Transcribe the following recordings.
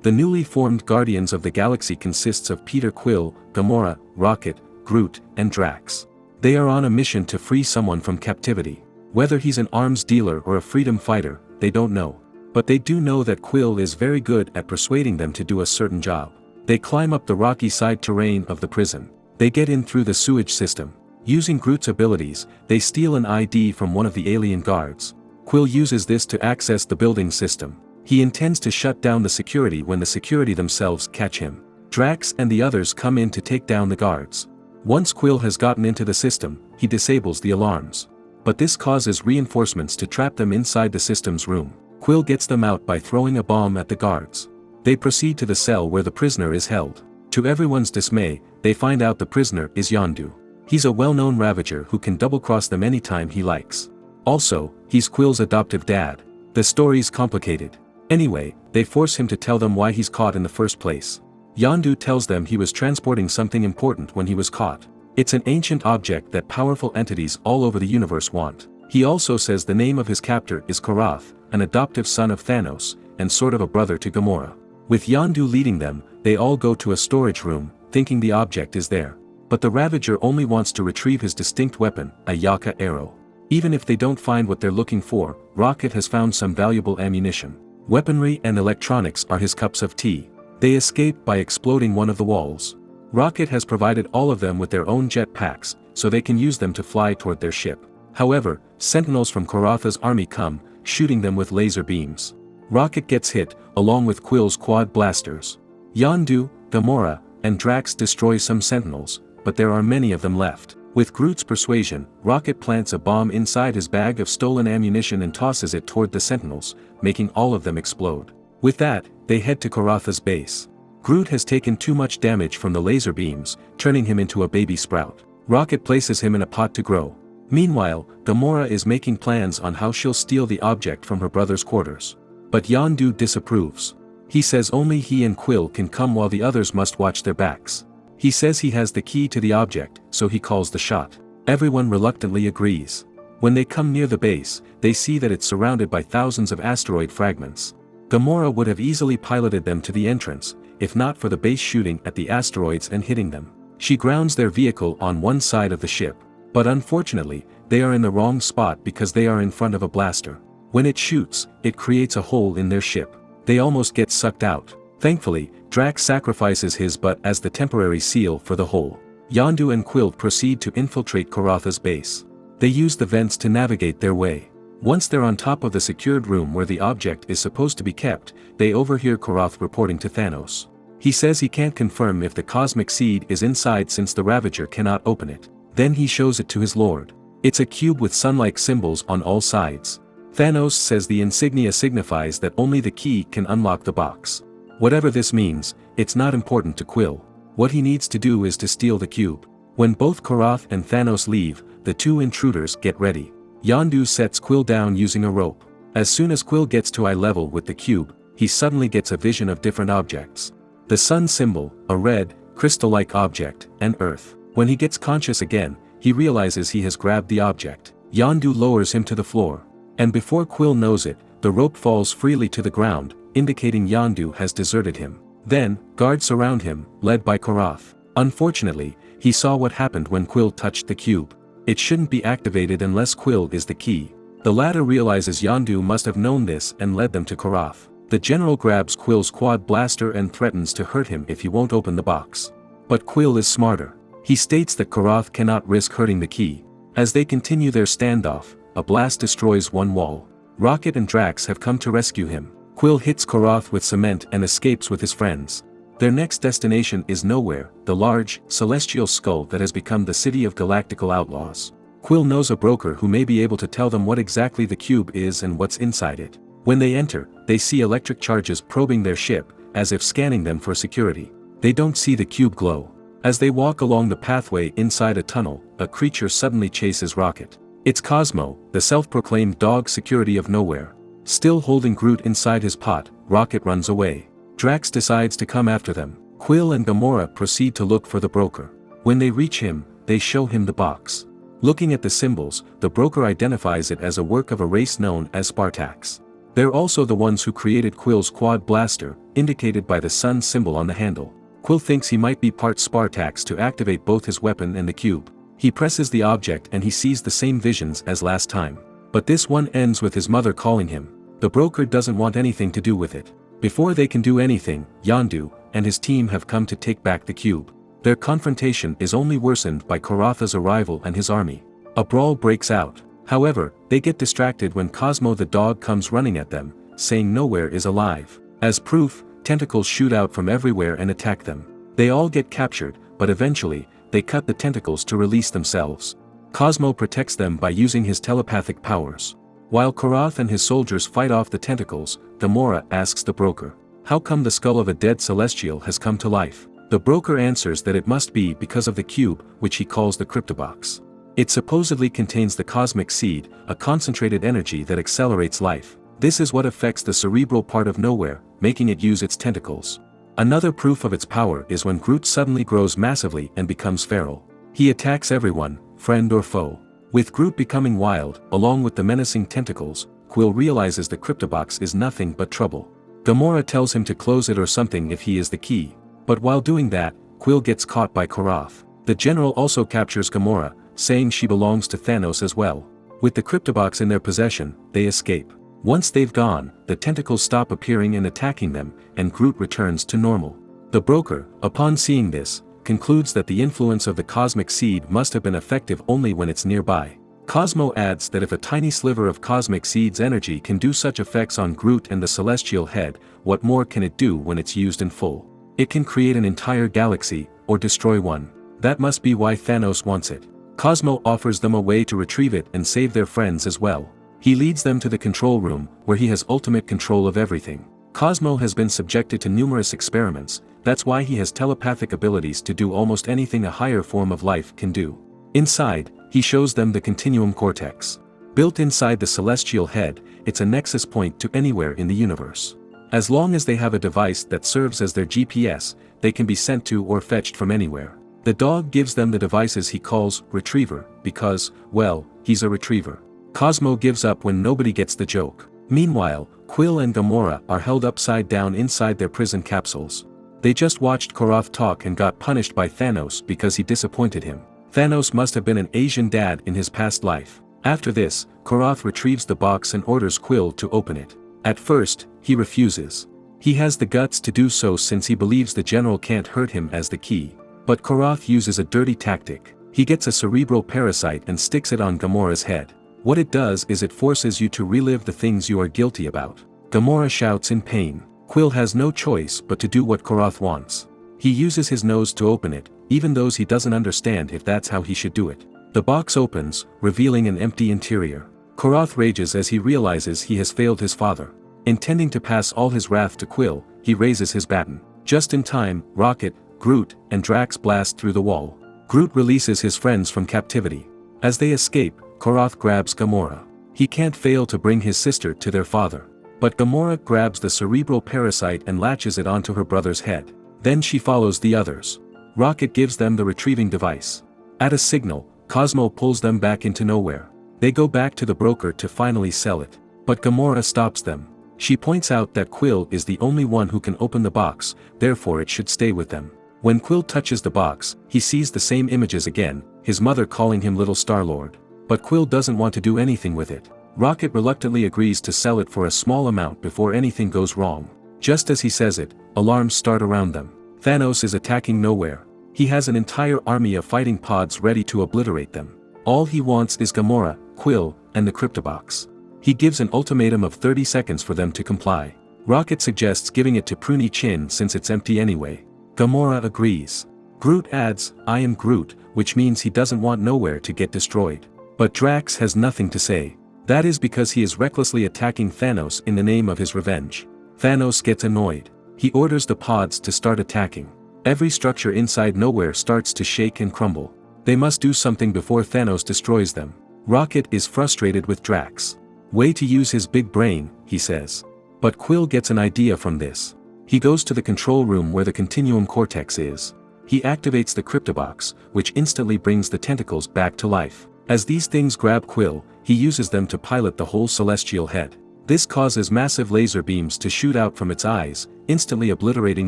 The newly formed Guardians of the Galaxy consists of Peter Quill, Gamora, Rocket, Groot, and Drax. They are on a mission to free someone from captivity. Whether he's an arms dealer or a freedom fighter, they don't know. But they do know that Quill is very good at persuading them to do a certain job. They climb up the rocky side terrain of the prison. They get in through the sewage system. Using Groot's abilities, they steal an ID from one of the alien guards. Quill uses this to access the building system. He intends to shut down the security when the security themselves catch him. Drax and the others come in to take down the guards. Once Quill has gotten into the system, he disables the alarms. But this causes reinforcements to trap them inside the system's room. Quill gets them out by throwing a bomb at the guards. They proceed to the cell where the prisoner is held. To everyone's dismay, they find out the prisoner is Yondu. He's a well-known Ravager who can double-cross them anytime he likes. Also, he's Quill's adoptive dad. The story's complicated. Anyway, they force him to tell them why he's caught in the first place. Yondu tells them he was transporting something important when he was caught. It's an ancient object that powerful entities all over the universe want. He also says the name of his captor is Korath, an adoptive son of Thanos, and sort of a brother to Gamora. With Yondu leading them, they all go to a storage room, thinking the object is there. But the Ravager only wants to retrieve his distinct weapon, a Yaka arrow. Even if they don't find what they're looking for, Rocket has found some valuable ammunition. Weaponry and electronics are his cups of tea. They escape by exploding one of the walls. Rocket has provided all of them with their own jet packs, so they can use them to fly toward their ship. However, sentinels from Koratha's army come, shooting them with laser beams. Rocket gets hit, along with Quill's quad blasters. Yondu, Gamora, and Drax destroy some sentinels, but there are many of them left. With Groot's persuasion, Rocket plants a bomb inside his bag of stolen ammunition and tosses it toward the sentinels, making all of them explode. With that, they head to Koratha's base. Groot has taken too much damage from the laser beams, turning him into a baby sprout. Rocket places him in a pot to grow. Meanwhile, Gamora is making plans on how she'll steal the object from her brother's quarters. But Yondu disapproves. He says only he and Quill can come while the others must watch their backs. He says he has the key to the object, so he calls the shot. Everyone reluctantly agrees. When they come near the base, they see that it's surrounded by thousands of asteroid fragments. Gamora would have easily piloted them to the entrance, if not for the base shooting at the asteroids and hitting them. She grounds their vehicle on one side of the ship. But unfortunately, they are in the wrong spot because they are in front of a blaster. When it shoots, it creates a hole in their ship. They almost get sucked out. Thankfully, Drax sacrifices his butt as the temporary seal for the hole. Yondu and Quill proceed to infiltrate Koratha's base. They use the vents to navigate their way. Once they're on top of the secured room where the object is supposed to be kept, they overhear Korath reporting to Thanos. He says he can't confirm if the cosmic seed is inside since the Ravager cannot open it. Then he shows it to his lord. It's a cube with sun-like symbols on all sides. Thanos says the insignia signifies that only the key can unlock the box. Whatever this means, it's not important to Quill. What he needs to do is to steal the cube. When both Korath and Thanos leave, the two intruders get ready. Yondu sets Quill down using a rope. As soon as Quill gets to eye level with the cube, he suddenly gets a vision of different objects. The sun symbol, a red, crystal-like object, and Earth. When he gets conscious again, he realizes he has grabbed the object. Yondu lowers him to the floor. And before Quill knows it, the rope falls freely to the ground, indicating Yondu has deserted him. Then, guards surround him, led by Korath. Unfortunately, he saw what happened when Quill touched the cube. It shouldn't be activated unless Quill is the key. The latter realizes Yondu must have known this and led them to Korath. The general grabs Quill's quad blaster and threatens to hurt him if he won't open the box. But Quill is smarter. He states that Korath cannot risk hurting the key. As they continue their standoff, a blast destroys one wall. Rocket and Drax have come to rescue him. Quill hits Korath with cement and escapes with his friends. Their next destination is Nowhere, the large, celestial skull that has become the city of galactical outlaws. Quill knows a broker who may be able to tell them what exactly the cube is and what's inside it. When they enter, they see electric charges probing their ship, as if scanning them for security. They don't see the cube glow. As they walk along the pathway inside a tunnel, a creature suddenly chases Rocket. It's Cosmo, the self-proclaimed dog security of Nowhere. Still holding Groot inside his pot, Rocket runs away. Drax decides to come after them. Quill and Gamora proceed to look for the broker. When they reach him, they show him the box. Looking at the symbols, the broker identifies it as a work of a race known as Spartax. They're also the ones who created Quill's quad blaster, indicated by the sun symbol on the handle. Quill thinks he might be part Spartax to activate both his weapon and the cube. He presses the object and he sees the same visions as last time. But this one ends with his mother calling him. The broker doesn't want anything to do with it. Before they can do anything, Yondu and his team have come to take back the cube. Their confrontation is only worsened by Karatha's arrival and his army. A brawl breaks out. However, they get distracted when Cosmo the dog comes running at them, saying nowhere is alive. As proof, tentacles shoot out from everywhere and attack them. They all get captured, but eventually, they cut the tentacles to release themselves. Cosmo protects them by using his telepathic powers. While Karath and his soldiers fight off the tentacles, Gamora asks the broker, "How come the skull of a dead celestial has come to life?" The broker answers that it must be because of the cube, which he calls the cryptobox. It supposedly contains the cosmic seed, a concentrated energy that accelerates life. This is what affects the cerebral part of nowhere, making it use its tentacles. Another proof of its power is when Groot suddenly grows massively and becomes feral. He attacks everyone, friend or foe. With Groot becoming wild, along with the menacing tentacles, Quill realizes the cryptobox is nothing but trouble. Gamora tells him to close it or something if he is the key. But while doing that, Quill gets caught by Karath. The general also captures Gamora, saying she belongs to Thanos as well. With the cryptobox in their possession, they escape. Once they've gone, the tentacles stop appearing and attacking them, and Groot returns to normal. The broker, upon seeing this, concludes that the influence of the cosmic seed must have been effective only when it's nearby. Cosmo adds that if a tiny sliver of cosmic seed's energy can do such effects on Groot and the celestial head, what more can it do when it's used in full? It can create an entire galaxy, or destroy one. That must be why Thanos wants it. Cosmo offers them a way to retrieve it and save their friends as well. He leads them to the control room, where he has ultimate control of everything. Cosmo has been subjected to numerous experiments, that's why he has telepathic abilities to do almost anything a higher form of life can do. Inside, he shows them the continuum cortex. Built inside the celestial head, it's a nexus point to anywhere in the universe. As long as they have a device that serves as their GPS, they can be sent to or fetched from anywhere. The dog gives them the devices he calls retriever, because, well, he's a retriever. Cosmo gives up when nobody gets the joke. Meanwhile, Quill and Gamora are held upside down inside their prison capsules. They just watched Karath talk and got punished by Thanos because he disappointed him. Thanos must have been an Asian dad in his past life. After this, Karath retrieves the box and orders Quill to open it. At first, he refuses. He has the guts to do so since he believes the general can't hurt him as the key. But Karath uses a dirty tactic. He gets a cerebral parasite and sticks it on Gamora's head. What it does is it forces you to relive the things you are guilty about. Gamora shouts in pain. Quill has no choice but to do what Karath wants. He uses his nose to open it, even though he doesn't understand if that's how he should do it. The box opens, revealing an empty interior. Karath rages as he realizes he has failed his father. Intending to pass all his wrath to Quill, he raises his baton. Just in time, Rocket, Groot, and Drax blast through the wall. Groot releases his friends from captivity. As they escape, Karath grabs Gamora. He can't fail to bring his sister to their father. But Gamora grabs the cerebral parasite and latches it onto her brother's head. Then she follows the others. Rocket gives them the retrieving device. At a signal, Cosmo pulls them back into nowhere. They go back to the broker to finally sell it. But Gamora stops them. She points out that Quill is the only one who can open the box, therefore it should stay with them. When Quill touches the box, he sees the same images again, his mother calling him Little Star-Lord. But Quill doesn't want to do anything with it. Rocket reluctantly agrees to sell it for a small amount before anything goes wrong. Just as he says it, alarms start around them. Thanos is attacking nowhere. He has an entire army of fighting pods ready to obliterate them. All he wants is Gamora, Quill, and the cryptobox. He gives an ultimatum of 30 seconds for them to comply. Rocket suggests giving it to Pruny Chin since it's empty anyway. Gamora agrees. Groot adds, "I am Groot," which means he doesn't want nowhere to get destroyed. But Drax has nothing to say. That is because he is recklessly attacking Thanos in the name of his revenge. Thanos gets annoyed. He orders the pods to start attacking. Every structure inside nowhere starts to shake and crumble. They must do something before Thanos destroys them. Rocket is frustrated with Drax. "Way to use his big brain," he says. But Quill gets an idea from this. He goes to the control room where the continuum cortex is. He activates the cryptobox, which instantly brings the tentacles back to life. As these things grab Quill, he uses them to pilot the whole celestial head. This causes massive laser beams to shoot out from its eyes, instantly obliterating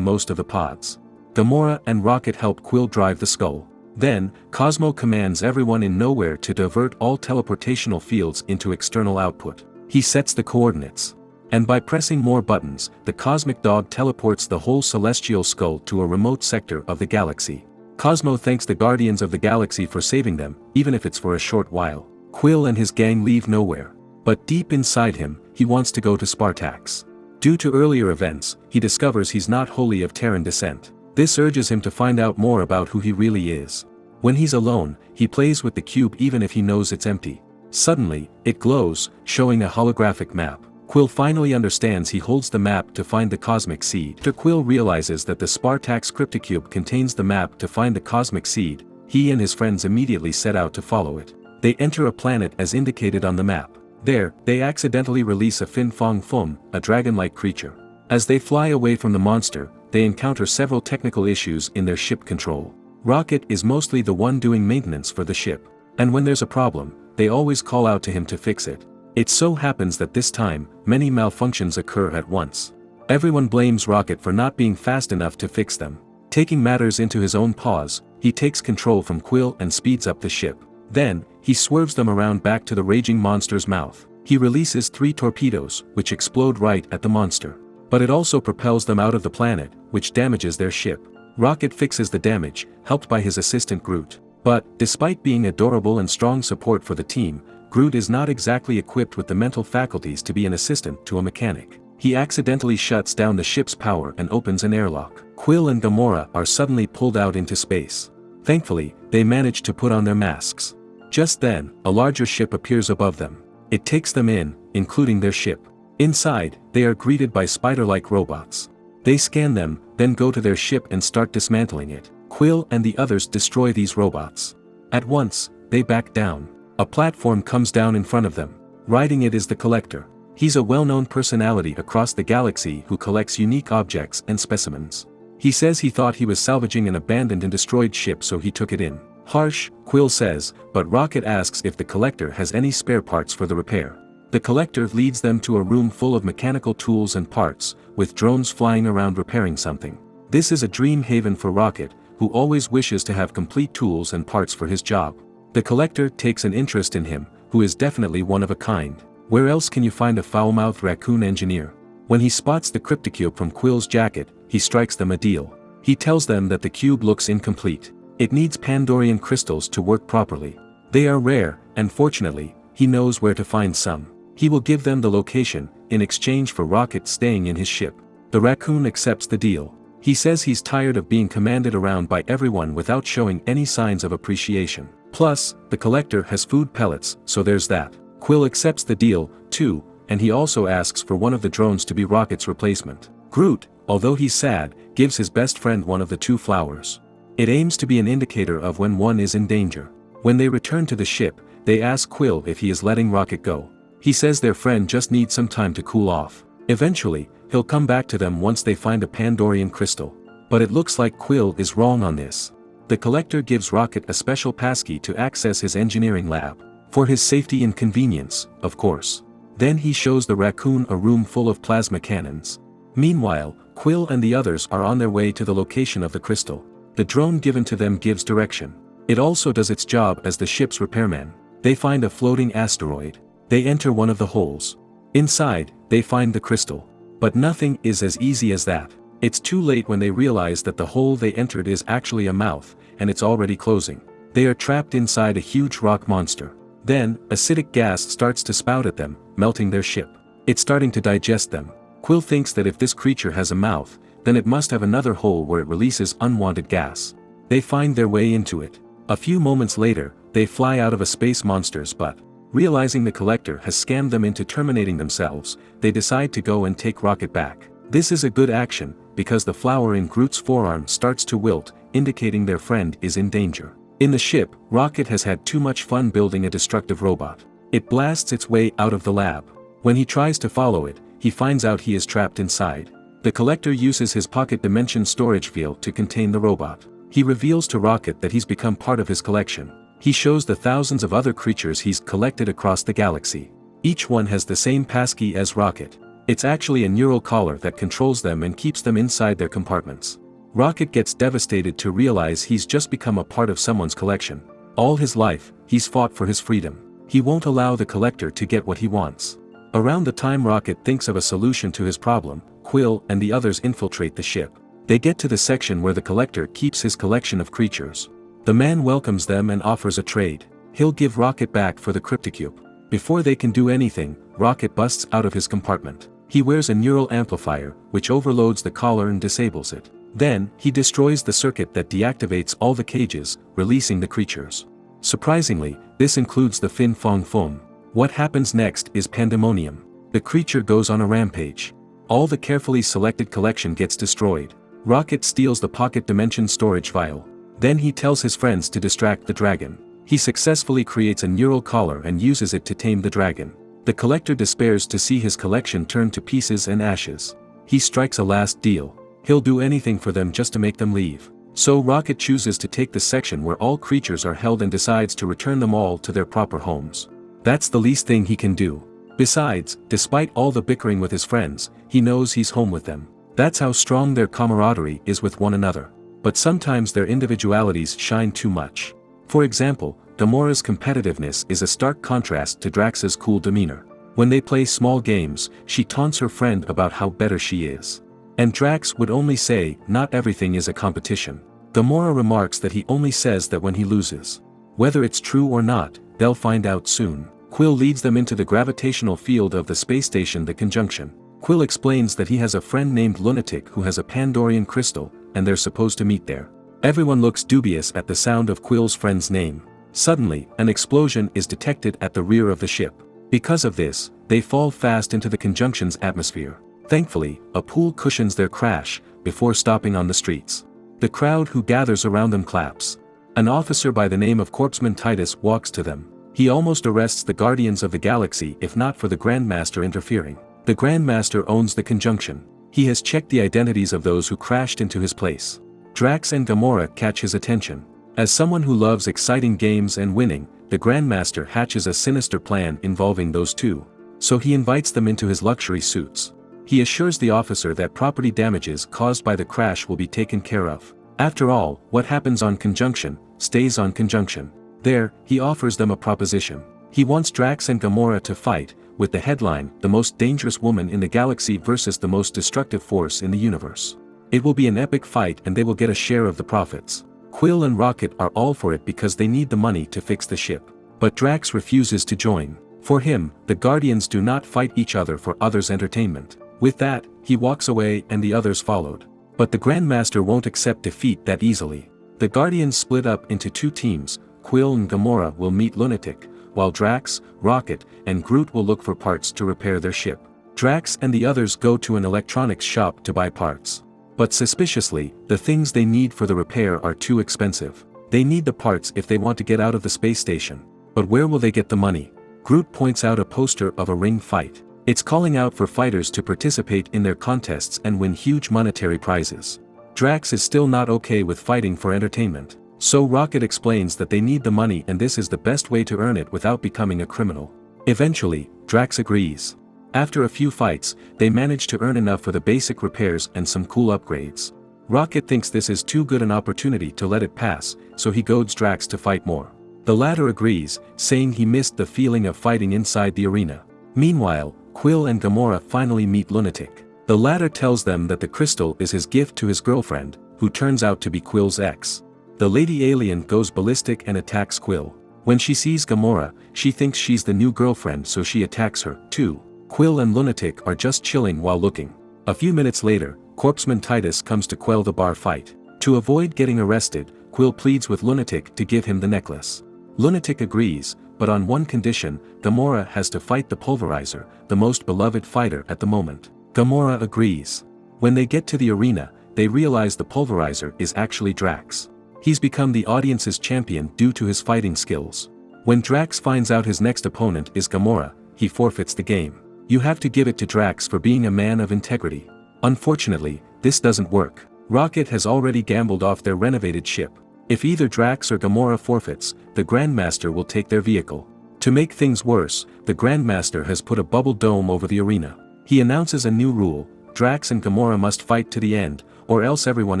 most of the pods. Gamora and Rocket help Quill drive the skull. Then, Cosmo commands everyone in Nowhere to divert all teleportational fields into external output. He sets the coordinates. And by pressing more buttons, the Cosmic Dog teleports the whole celestial skull to a remote sector of the galaxy. Cosmo thanks the Guardians of the Galaxy for saving them, even if it's for a short while. Quill and his gang leave Nowhere. But deep inside him, he wants to go to Spartax. Due to earlier events, he discovers he's not wholly of Terran descent. This urges him to find out more about who he really is. When he's alone, he plays with the cube even if he knows it's empty. Suddenly, it glows, showing a holographic map. Quill finally understands he holds the map to find the cosmic seed. After Quill realizes that the Spartax cryptocube contains the map to find the cosmic seed, he and his friends immediately set out to follow it. They enter a planet as indicated on the map. There, they accidentally release a Fin Fong Fum, a dragon-like creature. As they fly away from the monster, they encounter several technical issues in their ship control. Rocket is mostly the one doing maintenance for the ship. And when there's a problem, they always call out to him to fix it. It so happens that this time, many malfunctions occur at once. Everyone blames Rocket for not being fast enough to fix them. Taking matters into his own paws, he takes control from Quill and speeds up the ship. Then, he swerves them around back to the raging monster's mouth. He releases 3 torpedoes, which explode right at the monster. But it also propels them out of the planet, which damages their ship. Rocket fixes the damage, helped by his assistant Groot. But, despite being adorable and strong support for the team, Groot is not exactly equipped with the mental faculties to be an assistant to a mechanic. He accidentally shuts down the ship's power and opens an airlock. Quill and Gamora are suddenly pulled out into space. Thankfully, they manage to put on their masks. Just then, a larger ship appears above them. It takes them in, including their ship. Inside, they are greeted by spider-like robots. They scan them, then go to their ship and start dismantling it. Quill and the others destroy these robots. At once, they back down. A platform comes down in front of them. Riding it is the Collector. He's a well-known personality across the galaxy who collects unique objects and specimens. He says he thought he was salvaging an abandoned and destroyed ship, so he took it in. Harsh, Quill says, but Rocket asks if the Collector has any spare parts for the repair. The Collector leads them to a room full of mechanical tools and parts, with drones flying around repairing something. This is a dream haven for Rocket, who always wishes to have complete tools and parts for his job. The Collector takes an interest in him, who is definitely one of a kind. Where else can you find a foul-mouthed raccoon engineer? When he spots the cryptocube from Quill's jacket, he strikes them a deal. He tells them that the cube looks incomplete. It needs Pandorian crystals to work properly. They are rare, and fortunately, he knows where to find some. He will give them the location, in exchange for Rocket staying in his ship. The raccoon accepts the deal. He says he's tired of being commanded around by everyone without showing any signs of appreciation. Plus, the Collector has food pellets, so there's that. Quill accepts the deal, too, and he also asks for one of the drones to be Rocket's replacement. Groot, although he's sad, gives his best friend one of the 2 flowers. It aims to be an indicator of when one is in danger. When they return to the ship, they ask Quill if he is letting Rocket go. He says their friend just needs some time to cool off. Eventually, he'll come back to them once they find a Pandorian crystal. But it looks like Quill is wrong on this. The Collector gives Rocket a special passkey to access his engineering lab. For his safety and convenience, of course. Then he shows the raccoon a room full of plasma cannons. Meanwhile, Quill and the others are on their way to the location of the crystal. The drone given to them gives direction. It also does its job as the ship's repairman. They find a floating asteroid. They enter one of the holes. Inside, they find the crystal. But nothing is as easy as that. It's too late when they realize that the hole they entered is actually a mouth, and it's already closing. They are trapped inside a huge rock monster. Then, acidic gas starts to spout at them, melting their ship. It's starting to digest them. Quill thinks that if this creature has a mouth, then it must have another hole where it releases unwanted gas. They find their way into it. A few moments later, they fly out of a space monster's butt. Realizing the Collector has scammed them into terminating themselves, they decide to go and take Rocket back. This is a good action, because the flower in Groot's forearm starts to wilt, indicating their friend is in danger. In the ship, Rocket has had too much fun building a destructive robot. It blasts its way out of the lab. When he tries to follow it, he finds out he is trapped inside. The Collector uses his pocket dimension storage field to contain the robot. He reveals to Rocket that he's become part of his collection. He shows the thousands of other creatures he's collected across the galaxy. Each one has the same passkey as Rocket. It's actually a neural collar that controls them and keeps them inside their compartments. Rocket gets devastated to realize he's just become a part of someone's collection. All his life, he's fought for his freedom. He won't allow the collector to get what he wants. Around the time Rocket thinks of a solution to his problem, Quill and the others infiltrate the ship. They get to the section where the collector keeps his collection of creatures. The man welcomes them and offers a trade. He'll give Rocket back for the cryptocube. Before they can do anything, Rocket busts out of his compartment. He wears a neural amplifier, which overloads the collar and disables it. Then, he destroys the circuit that deactivates all the cages, releasing the creatures. Surprisingly, this includes the Fin Fong Foom. What happens next is pandemonium. The creature goes on a rampage. All the carefully selected collection gets destroyed. Rocket steals the pocket dimension storage vial. Then he tells his friends to distract the dragon. He successfully creates a neural collar and uses it to tame the dragon. The collector despairs to see his collection turn to pieces and ashes. He strikes a last deal. He'll do anything for them just to make them leave. So Rocket chooses to take the section where all creatures are held and decides to return them all to their proper homes. That's the least thing he can do. Besides, despite all the bickering with his friends, he knows he's home with them. That's how strong their camaraderie is with one another. But sometimes their individualities shine too much. For example, Gamora's competitiveness is a stark contrast to Drax's cool demeanor. When they play small games, she taunts her friend about how better she is. And Drax would only say, "Not everything is a competition." Gamora remarks that he only says that when he loses. Whether it's true or not, they'll find out soon. Quill leads them into the gravitational field of the space station, the Conjunction. Quill explains that he has a friend named Lunatic who has a Pandorian crystal, and they're supposed to meet there. Everyone looks dubious at the sound of Quill's friend's name. Suddenly, an explosion is detected at the rear of the ship. Because of this, they fall fast into the Conjunction's atmosphere. Thankfully, a pool cushions their crash, before stopping on the streets. The crowd who gathers around them claps. An officer by the name of Corpsman Titus walks to them. He almost arrests the Guardians of the Galaxy if not for the Grandmaster interfering. The Grandmaster owns the Conjunction. He has checked the identities of those who crashed into his place. Drax and Gamora catch his attention. As someone who loves exciting games and winning, the Grandmaster hatches a sinister plan involving those two. So he invites them into his luxury suits. He assures the officer that property damages caused by the crash will be taken care of. After all, what happens on Conjunction, stays on Conjunction. There, he offers them a proposition. He wants Drax and Gamora to fight, with the headline, "The most dangerous woman in the galaxy versus the most destructive force in the universe." It will be an epic fight and they will get a share of the profits. Quill and Rocket are all for it because they need the money to fix the ship. But Drax refuses to join. For him, the Guardians do not fight each other for others' entertainment. With that, he walks away and the others followed. But the Grandmaster won't accept defeat that easily. The Guardians split up into two teams. Quill and Gamora will meet Lunatic, while Drax, Rocket, and Groot will look for parts to repair their ship. Drax and the others go to an electronics shop to buy parts. But suspiciously, the things they need for the repair are too expensive. They need the parts if they want to get out of the space station. But where will they get the money? Groot points out a poster of a ring fight. It's calling out for fighters to participate in their contests and win huge monetary prizes. Drax is still not okay with fighting for entertainment. So Rocket explains that they need the money and this is the best way to earn it without becoming a criminal. Eventually, Drax agrees. After a few fights, they manage to earn enough for the basic repairs and some cool upgrades. Rocket thinks this is too good an opportunity to let it pass, so he goads Drax to fight more. The latter agrees, saying he missed the feeling of fighting inside the arena. Meanwhile, Quill and Gamora finally meet Lunatic. The latter tells them that the crystal is his gift to his girlfriend, who turns out to be Quill's ex. The lady alien goes ballistic and attacks Quill. When she sees Gamora, she thinks she's the new girlfriend so she attacks her, too. Quill and Lunatic are just chilling while looking. A few minutes later, Corpsman Titus comes to quell the bar fight. To avoid getting arrested, Quill pleads with Lunatic to give him the necklace. Lunatic agrees, but on one condition, Gamora has to fight the Pulverizer, the most beloved fighter at the moment. Gamora agrees. When they get to the arena, they realize the Pulverizer is actually Drax. He's become the audience's champion due to his fighting skills. When Drax finds out his next opponent is Gamora, he forfeits the game. You have to give it to Drax for being a man of integrity. Unfortunately, this doesn't work. Rocket has already gambled off their renovated ship. If either Drax or Gamora forfeits, the Grandmaster will take their vehicle. To make things worse, the Grandmaster has put a bubble dome over the arena. He announces a new rule: Drax and Gamora must fight to the end, or else everyone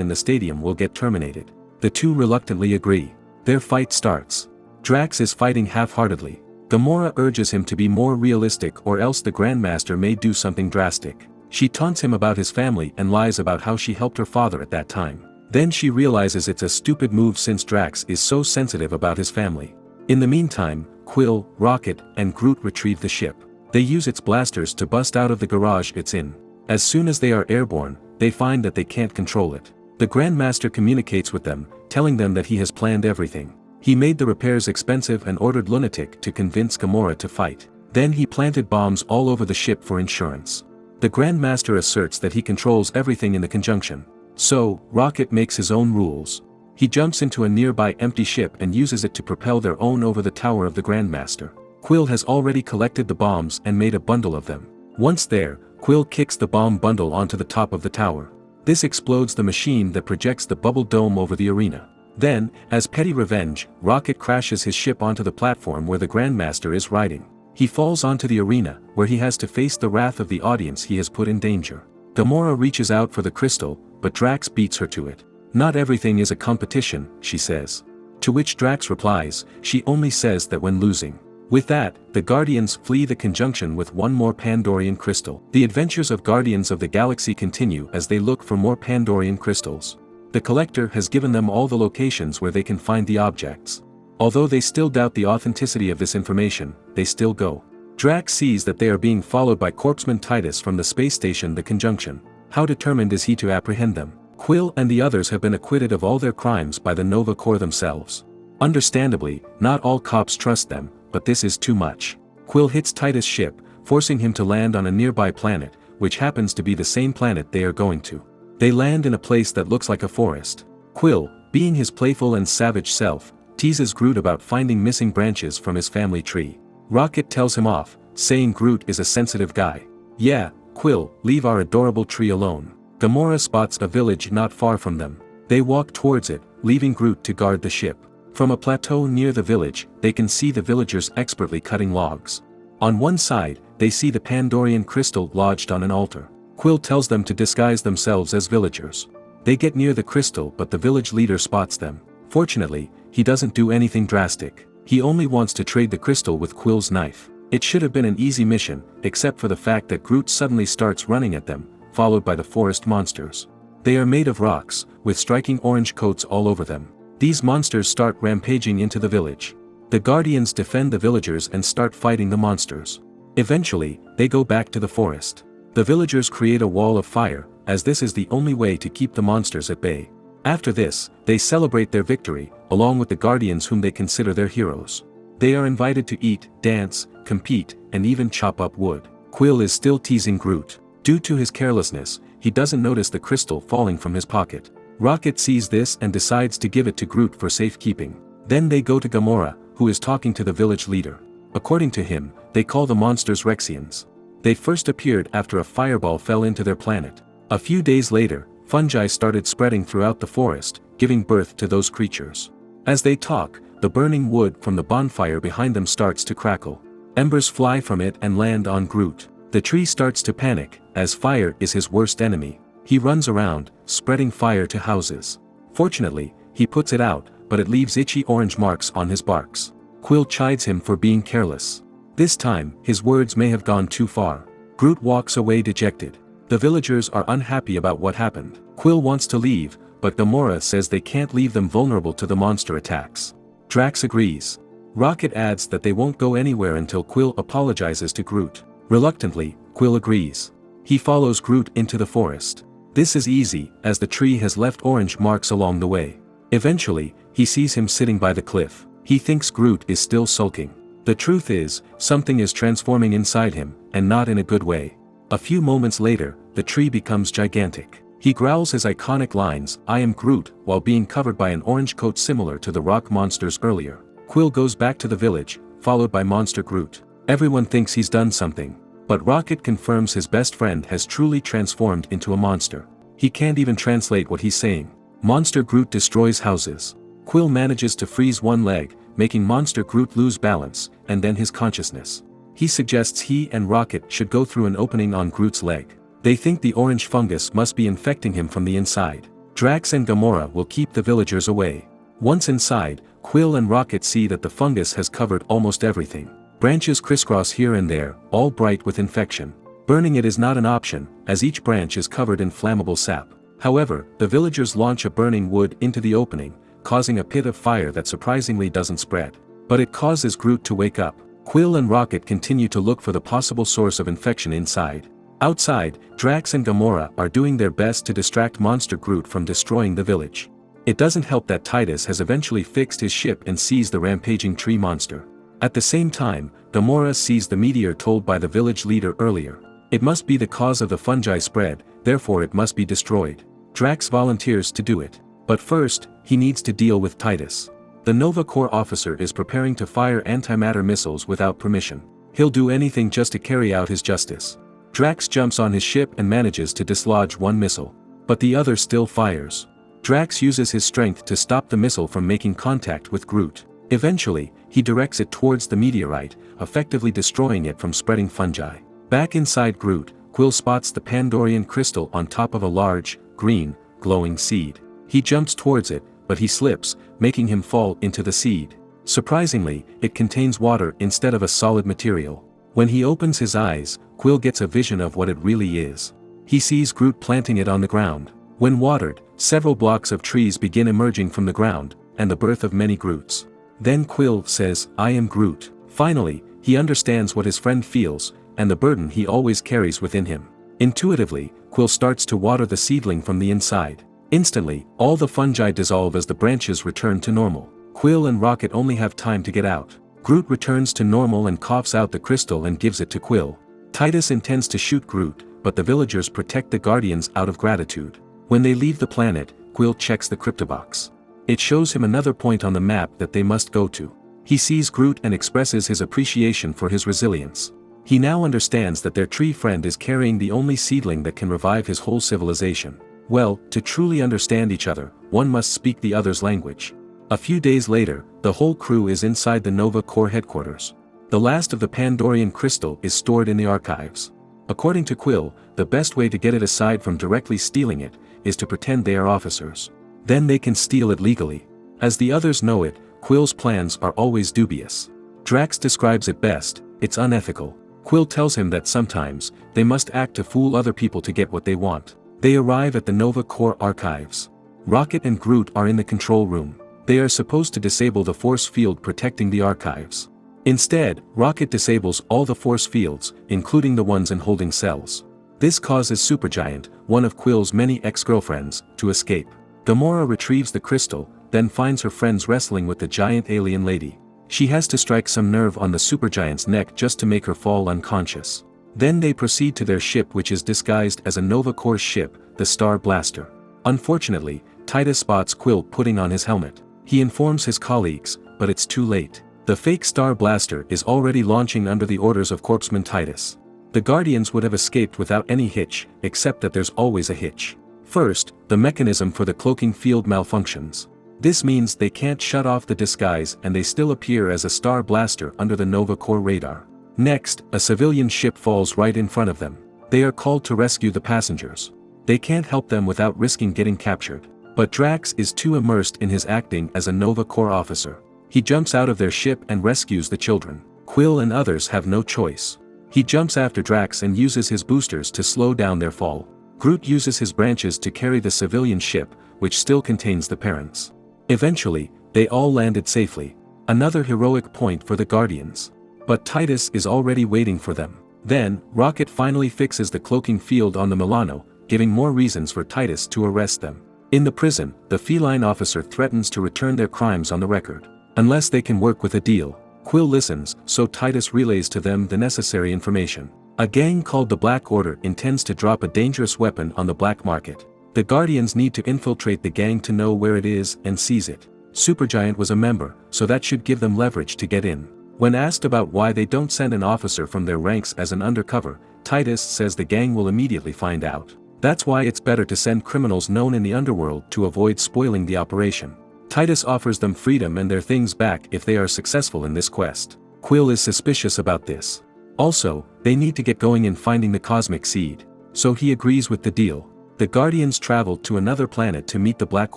in the stadium will get terminated. The two reluctantly agree. Their fight starts. Drax is fighting half-heartedly. Gamora urges him to be more realistic or else the Grandmaster may do something drastic. She taunts him about his family and lies about how she helped her father at that time. Then she realizes it's a stupid move since Drax is so sensitive about his family. In the meantime, Quill, Rocket, and Groot retrieve the ship. They use its blasters to bust out of the garage it's in. As soon as they are airborne, they find that they can't control it. The Grandmaster communicates with them, telling them that he has planned everything. He made the repairs expensive and ordered Lunatic to convince Gamora to fight. Then he planted bombs all over the ship for insurance. The Grandmaster asserts that he controls everything in the conjunction. So, Rocket makes his own rules. He jumps into a nearby empty ship and uses it to propel their own over the tower of the Grandmaster. Quill has already collected the bombs and made a bundle of them. Once there, Quill kicks the bomb bundle onto the top of the tower. This explodes the machine that projects the bubble dome over the arena. Then, as petty revenge, Rocket crashes his ship onto the platform where the Grandmaster is riding. He falls onto the arena, where he has to face the wrath of the audience he has put in danger. Gamora reaches out for the crystal, but Drax beats her to it. "Not everything is a competition," she says. To which Drax replies, "She only says that when losing." With that, the Guardians flee the conjunction with one more Pandorian crystal. The adventures of Guardians of the Galaxy continue as they look for more Pandorian crystals. The Collector has given them all the locations where they can find the objects. Although they still doubt the authenticity of this information, they still go. Drax sees that they are being followed by Corpsman Titus from the space station The Conjunction. How determined is he to apprehend them? Quill and the others have been acquitted of all their crimes by the Nova Corps themselves. Understandably, not all cops trust them, but this is too much. Quill hits Titus' ship, forcing him to land on a nearby planet, which happens to be the same planet they are going to. They land in a place that looks like a forest. Quill, being his playful and savage self, teases Groot about finding missing branches from his family tree. Rocket tells him off, saying Groot is a sensitive guy. "Yeah, Quill, leave our adorable tree alone." Gamora spots a village not far from them. They walk towards it, leaving Groot to guard the ship. From a plateau near the village, they can see the villagers expertly cutting logs. On one side, they see the Pandorian crystal lodged on an altar. Quill tells them to disguise themselves as villagers. They get near the crystal but the village leader spots them. Fortunately, he doesn't do anything drastic. He only wants to trade the crystal with Quill's knife. It should have been an easy mission, except for the fact that Groot suddenly starts running at them, followed by the forest monsters. They are made of rocks, with striking orange coats all over them. These monsters start rampaging into the village. The Guardians defend the villagers and start fighting the monsters. Eventually, they go back to the forest. The villagers create a wall of fire, as this is the only way to keep the monsters at bay. After this, they celebrate their victory, along with the Guardians whom they consider their heroes. They are invited to eat, dance, compete, and even chop up wood. Quill is still teasing Groot. Due to his carelessness, he doesn't notice the crystal falling from his pocket. Rocket sees this and decides to give it to Groot for safekeeping. Then they go to Gamora, who is talking to the village leader. According to him, they call the monsters Rexians. They first appeared after a fireball fell into their planet. A few days later, fungi started spreading throughout the forest, giving birth to those creatures. As they talk, the burning wood from the bonfire behind them starts to crackle. Embers fly from it and land on Groot. The tree starts to panic, as fire is his worst enemy. He runs around, spreading fire to houses. Fortunately, he puts it out, but it leaves itchy orange marks on his barks. Quill chides him for being careless. This time, his words may have gone too far. Groot walks away dejected. The villagers are unhappy about what happened. Quill wants to leave, but Gamora says they can't leave them vulnerable to the monster attacks. Drax agrees. Rocket adds that they won't go anywhere until Quill apologizes to Groot. Reluctantly, Quill agrees. He follows Groot into the forest. This is easy, as the tree has left orange marks along the way. Eventually, he sees him sitting by the cliff. He thinks Groot is still sulking. The truth is, something is transforming inside him, and not in a good way. A few moments later, the tree becomes gigantic. He growls his iconic lines, "I am Groot," while being covered by an orange coat similar to the rock monsters earlier. Quill goes back to the village, followed by Monster Groot. Everyone thinks he's done something. But Rocket confirms his best friend has truly transformed into a monster. He can't even translate what he's saying. Monster Groot destroys houses. Quill manages to freeze one leg, making Monster Groot lose balance, and then his consciousness. He suggests he and Rocket should go through an opening on Groot's leg. They think the orange fungus must be infecting him from the inside. Drax and Gamora will keep the villagers away. Once inside, Quill and Rocket see that the fungus has covered almost everything. Branches crisscross here and there, all bright with infection. Burning it is not an option, as each branch is covered in flammable sap. However, the villagers launch a burning wood into the opening, causing a pit of fire that surprisingly doesn't spread. But it causes Groot to wake up. Quill and Rocket continue to look for the possible source of infection inside. Outside, Drax and Gamora are doing their best to distract Monster Groot from destroying the village. It doesn't help that Titus has eventually fixed his ship and sees the rampaging tree monster. At the same time, Gamora sees the meteor told by the village leader earlier. It must be the cause of the fungi spread, therefore it must be destroyed. Drax volunteers to do it. But first, he needs to deal with Titus. The Nova Corps officer is preparing to fire antimatter missiles without permission. He'll do anything just to carry out his justice. Drax jumps on his ship and manages to dislodge one missile. But the other still fires. Drax uses his strength to stop the missile from making contact with Groot. Eventually, he directs it towards the meteorite, effectively destroying it from spreading fungi. Back inside Groot, Quill spots the Pandorian crystal on top of a large, green, glowing seed. He jumps towards it, but he slips, making him fall into the seed. Surprisingly, it contains water instead of a solid material. When he opens his eyes, Quill gets a vision of what it really is. He sees Groot planting it on the ground. When watered, several blocks of trees begin emerging from the ground, and the birth of many Groots. Then Quill says, "I am Groot." Finally, he understands what his friend feels, and the burden he always carries within him. Intuitively, Quill starts to water the seedling from the inside. Instantly, all the fungi dissolve as the branches return to normal. Quill and Rocket only have time to get out. Groot returns to normal and coughs out the crystal and gives it to Quill. Titus intends to shoot Groot, but the villagers protect the Guardians out of gratitude. When they leave the planet, Quill checks the cryptobox. It shows him another point on the map that they must go to. He sees Groot and expresses his appreciation for his resilience. He now understands that their tree friend is carrying the only seedling that can revive his whole civilization. Well, to truly understand each other, one must speak the other's language. A few days later, the whole crew is inside the Nova Corps headquarters. The last of the Pandorian crystal is stored in the archives. According to Quill, the best way to get it aside from directly stealing it is to pretend they are officers. Then they can steal it legally. As the others know it, Quill's plans are always dubious. Drax describes it best: it's unethical. Quill tells him that sometimes, they must act to fool other people to get what they want. They arrive at the Nova Corps archives. Rocket and Groot are in the control room. They are supposed to disable the force field protecting the archives. Instead, Rocket disables all the force fields, including the ones in holding cells. This causes Supergiant, one of Quill's many ex-girlfriends, to escape. Gamora retrieves the crystal, then finds her friends wrestling with the giant alien lady. She has to strike some nerve on the Supergiant's neck just to make her fall unconscious. Then they proceed to their ship, which is disguised as a Nova Corps ship, the Star Blaster. Unfortunately, Titus spots Quill putting on his helmet. He informs his colleagues, but it's too late. The fake Star Blaster is already launching under the orders of Corpsman Titus. The Guardians would have escaped without any hitch, except that there's always a hitch. First, the mechanism for the cloaking field malfunctions. This means they can't shut off the disguise and they still appear as a Star Blaster under the Nova Corps radar. Next, a civilian ship falls right in front of them. They are called to rescue the passengers. They can't help them without risking getting captured. But Drax is too immersed in his acting as a Nova Corps officer. He jumps out of their ship and rescues the children. Quill and others have no choice. He jumps after Drax and uses his boosters to slow down their fall. Groot uses his branches to carry the civilian ship, which still contains the parents. Eventually, they all landed safely. Another heroic point for the Guardians. But Titus is already waiting for them. Then, Rocket finally fixes the cloaking field on the Milano, giving more reasons for Titus to arrest them. In the prison, the feline officer threatens to return their crimes on the record. Unless they can work with a deal. Quill listens, so Titus relays to them the necessary information. A gang called the Black Order intends to drop a dangerous weapon on the black market. The Guardians need to infiltrate the gang to know where it is and seize it. Supergiant was a member, so that should give them leverage to get in. When asked about why they don't send an officer from their ranks as an undercover, Titus says the gang will immediately find out. That's why it's better to send criminals known in the underworld to avoid spoiling the operation. Titus offers them freedom and their things back if they are successful in this quest. Quill is suspicious about this. Also, they need to get going in finding the cosmic seed. So he agrees with the deal. The Guardians travel to another planet to meet the Black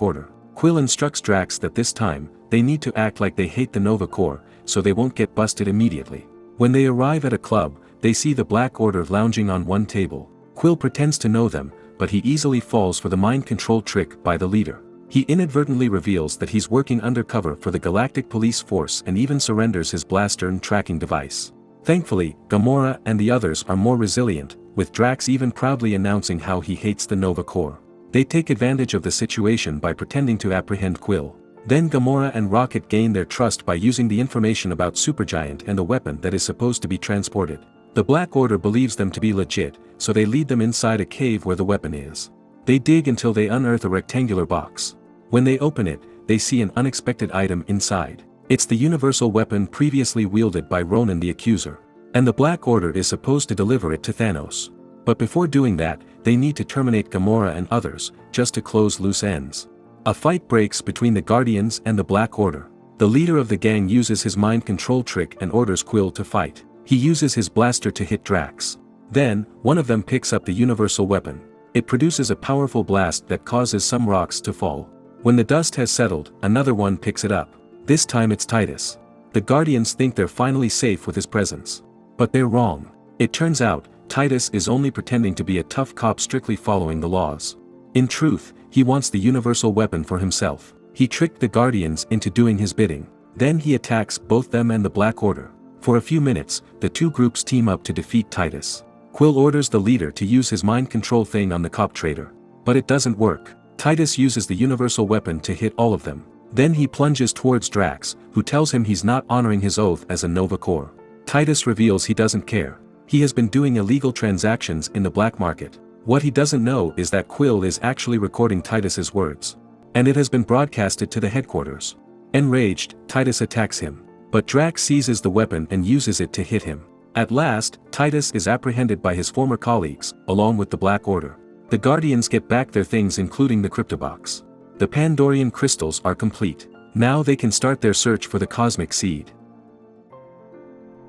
Order. Quill instructs Drax that this time, they need to act like they hate the Nova Corps, so they won't get busted immediately. When they arrive at a club, they see the Black Order lounging on one table. Quill pretends to know them, but he easily falls for the mind control trick by the leader. He inadvertently reveals that he's working undercover for the Galactic Police Force and even surrenders his blaster and tracking device. Thankfully, Gamora and the others are more resilient, with Drax even proudly announcing how he hates the Nova Corps. They take advantage of the situation by pretending to apprehend Quill. Then Gamora and Rocket gain their trust by using the information about Supergiant and the weapon that is supposed to be transported. The Black Order believes them to be legit, so they lead them inside a cave where the weapon is. They dig until they unearth a rectangular box. When they open it, they see an unexpected item inside. It's the universal weapon previously wielded by Ronan the Accuser. And the Black Order is supposed to deliver it to Thanos. But before doing that, they need to terminate Gamora and others, just to close loose ends. A fight breaks between the Guardians and the Black Order. The leader of the gang uses his mind control trick and orders Quill to fight. He uses his blaster to hit Drax. Then, one of them picks up the universal weapon. It produces a powerful blast that causes some rocks to fall. When the dust has settled, another one picks it up. This time it's Titus. The Guardians think they're finally safe with his presence. But they're wrong. It turns out, Titus is only pretending to be a tough cop strictly following the laws. In truth, he wants the universal weapon for himself. He tricked the Guardians into doing his bidding. Then he attacks both them and the Black Order. For a few minutes, the two groups team up to defeat Titus. Quill orders the leader to use his mind control thing on the cop traitor. But it doesn't work. Titus uses the universal weapon to hit all of them. Then he plunges towards Drax, who tells him he's not honoring his oath as a Nova Corps. Titus reveals he doesn't care. He has been doing illegal transactions in the black market. What he doesn't know is that Quill is actually recording Titus's words. And it has been broadcasted to the headquarters. Enraged, Titus attacks him. But Drax seizes the weapon and uses it to hit him. At last, Titus is apprehended by his former colleagues, along with the Black Order. The Guardians get back their things including the cryptobox. The Pandorian crystals are complete. Now they can start their search for the cosmic seed.